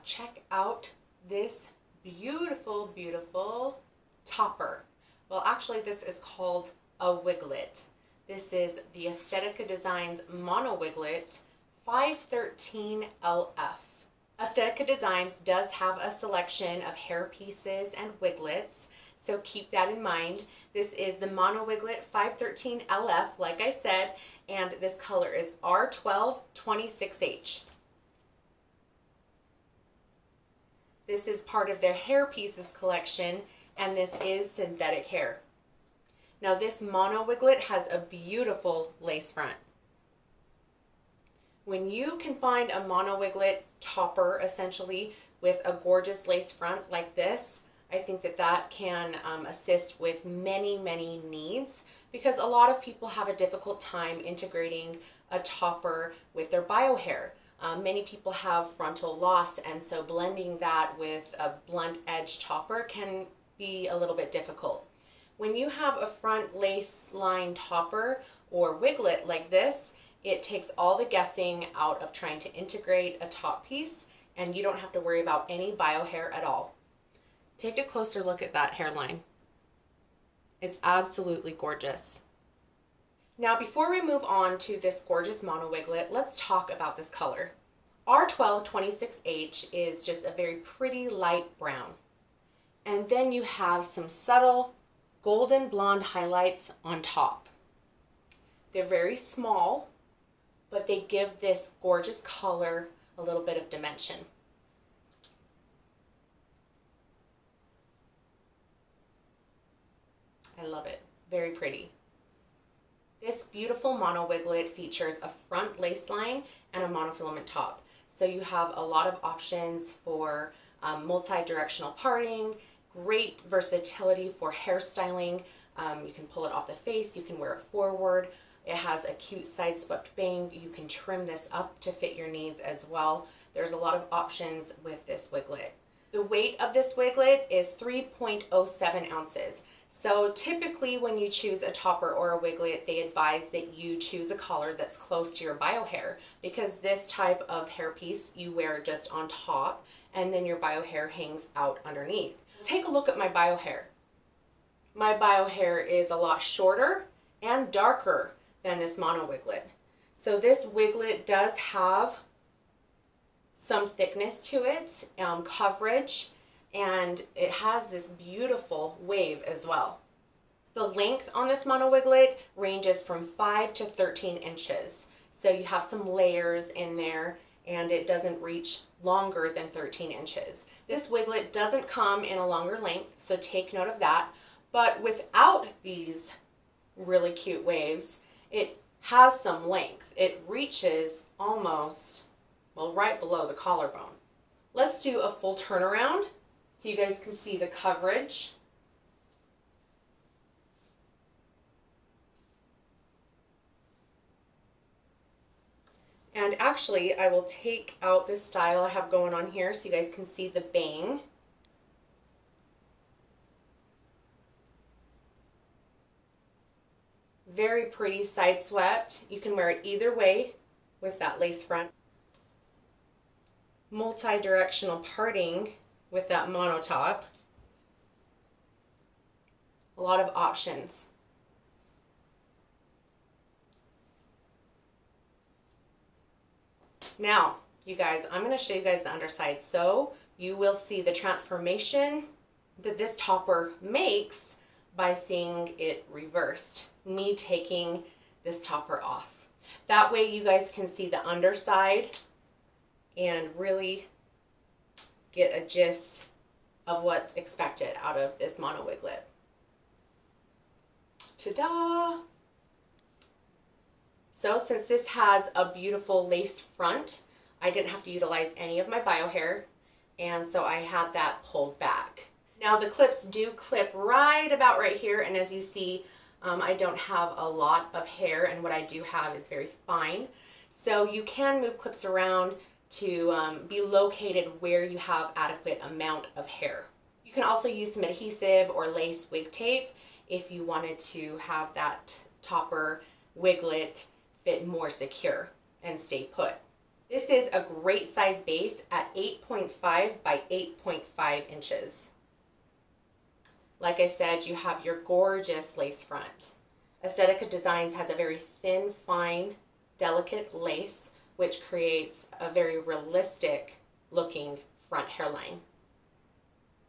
Check out this beautiful, beautiful topper. Well, actually this is called a wiglet. This is the Estetica Designs Mono Wiglet 513 LF. Estetica Designs does have a selection of hair pieces and wiglets, so keep that in mind. This is the Mono Wiglet 513 LF, like I said, and this color is R12 26H. This is part of their hair pieces collection, and this is synthetic hair. Now this Mono Wiglet has a beautiful lace front. When you can find a Mono Wiglet topper essentially with a gorgeous lace front like this, I think that that can assist with many needs, because a lot of people have a difficult time integrating a topper with their bio hair. Many people have frontal loss, and so blending that with a blunt edge topper can be a little bit difficult. When you have a front lace line topper or wiglet like this, it takes all the guessing out of trying to integrate a top piece, and you don't have to worry about any bio hair at all. Take a closer look at that hairline. It's absolutely gorgeous. Now before we move on to this gorgeous Mono Wiglet, let's talk about this color. R12 26H is just a very pretty light brown. And then you have some subtle golden blonde highlights on top. They're very small, but they give this gorgeous color a little bit of dimension. I love it. Very pretty. This beautiful Mono Wiglet features a front lace line and a monofilament top. So you have a lot of options for multi-directional parting, great versatility for hairstyling. You can pull it off the face, you can wear it forward. It has a cute side swept bang. You can trim this up to fit your needs as well. There's a lot of options with this wiglet. The weight of this wiglet is 3.07 ounces. So typically when you choose a topper or a wiglet, they advise that you choose a collar that's close to your bio hair, because this type of hairpiece you wear just on top and then your bio hair hangs out underneath. Take a look at my bio hair. My bio hair is a lot shorter and darker than this Mono Wiglet. So this wiglet does have some thickness to it, coverage, and it has this beautiful wave as well. The length on this Mono Wiglet ranges from 5 to 13 inches. So you have some layers in there, and it doesn't reach longer than 13 inches. This wiglet doesn't come in a longer length, so take note of that. But without these really cute waves, it has some length. It reaches almost, well, right below the collarbone. Let's do a full turnaround so you guys can see the coverage. And actually, I will take out this style I have going on here so you guys can see the bang. Very pretty side swept. You can wear it either way with that lace front. Multi-directional parting with that mono top. A lot of options. Now, you guys, I'm going to show you guys the underside so you will see the transformation that this topper makes by seeing it reversed. Me taking this topper off. That way you guys can see the underside and really get a gist of what's expected out of this Mono Wiglet. Ta-da! So since this has a beautiful lace front, I didn't have to utilize any of my bio hair, and so I had that pulled back. Now the clips do clip right about right here, and as you see, I don't have a lot of hair, and what I do have is very fine. So you can move clips around to be located where you have adequate amount of hair. You can also use some adhesive or lace wig tape if you wanted to have that topper wiglet fit more secure and stay put. This is a great size base at 8.5 by 8.5 inches. Like I said, you have your gorgeous lace front. Estetica Designs has a very thin, fine, delicate lace, which creates a very realistic looking front hairline.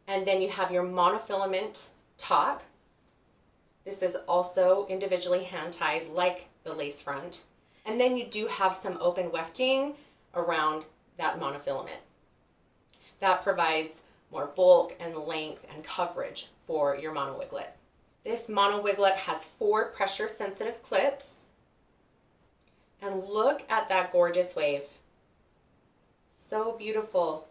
And then you have your monofilament top. This is also individually hand tied like the lace front. And then you do have some open wefting around that monofilament. That provides more bulk and length and coverage for your Mono Wiglet. This Mono Wiglet has 4 pressure sensitive clips. And look at that gorgeous wave. So beautiful.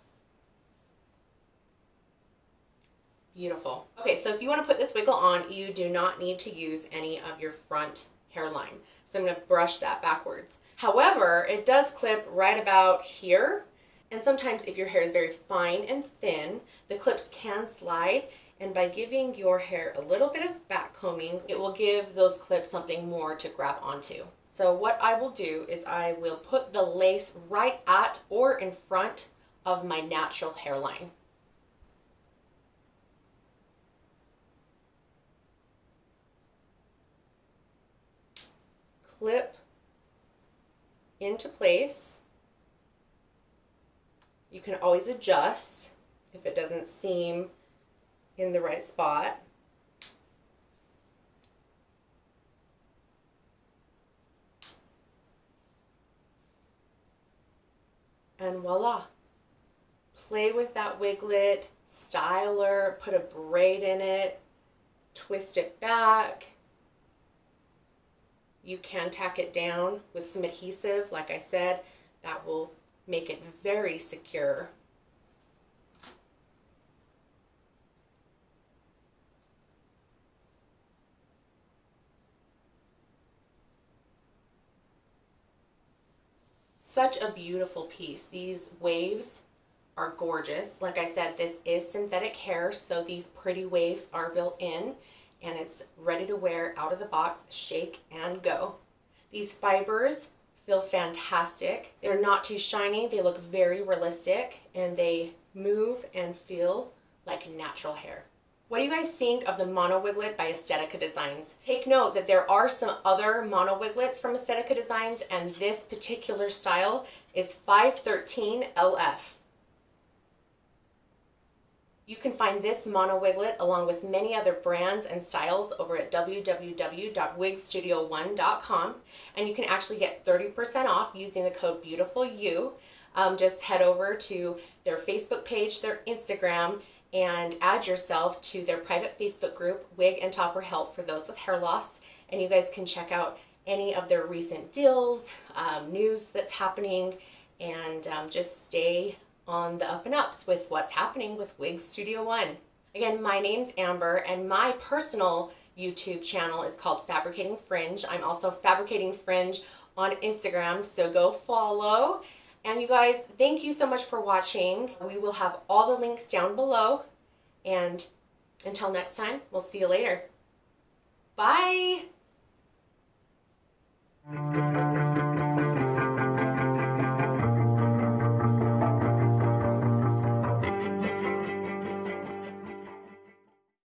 Beautiful. Okay, so if you want to put this wiggle on, you do not need to use any of your front hairline. So I'm going to brush that backwards. However, it does clip right about here. And sometimes if your hair is very fine and thin, the clips can slide. And by giving your hair a little bit of back combing, it will give those clips something more to grab onto. So what I will do is I will put the lace right at or in front of my natural hairline. Clip into place. You can always adjust if it doesn't seem in the right spot. And voila. Play with that wiglet, style her, put a braid in it, twist it back. You can tack it down with some adhesive, like I said, that will make it very secure. Such a beautiful piece. These waves are gorgeous. Like I said, this is synthetic hair, so these pretty waves are built in, and it's ready to wear out of the box, shake and go. These fibers feel fantastic. They're not too shiny, they look very realistic, and they move and feel like natural hair. What do you guys think of the Mono Wiglet by Estetica Designs? Take note that there are some other Mono Wiglets from Estetica Designs, and this particular style is 513 LF. You can find this Mono Wiglet along with many other brands and styles over at www.wigstudio1.com, and you can actually get 30% off using the code BEAUTIFULYOU. Just head over to their Facebook page, their Instagram, and add yourself to their private Facebook group, Wig and Topper Help for those with hair loss, and you guys can check out any of their recent deals, news that's happening, and just stay on the up and ups with what's happening with Wig Studio One. Again, my name's Amber, and my personal YouTube channel is called Fabricating Fringe. I'm also Fabricating Fringe on Instagram, so go follow. And you guys, thank you so much for watching. We will have all the links down below, and until next time, we'll see you later. Bye!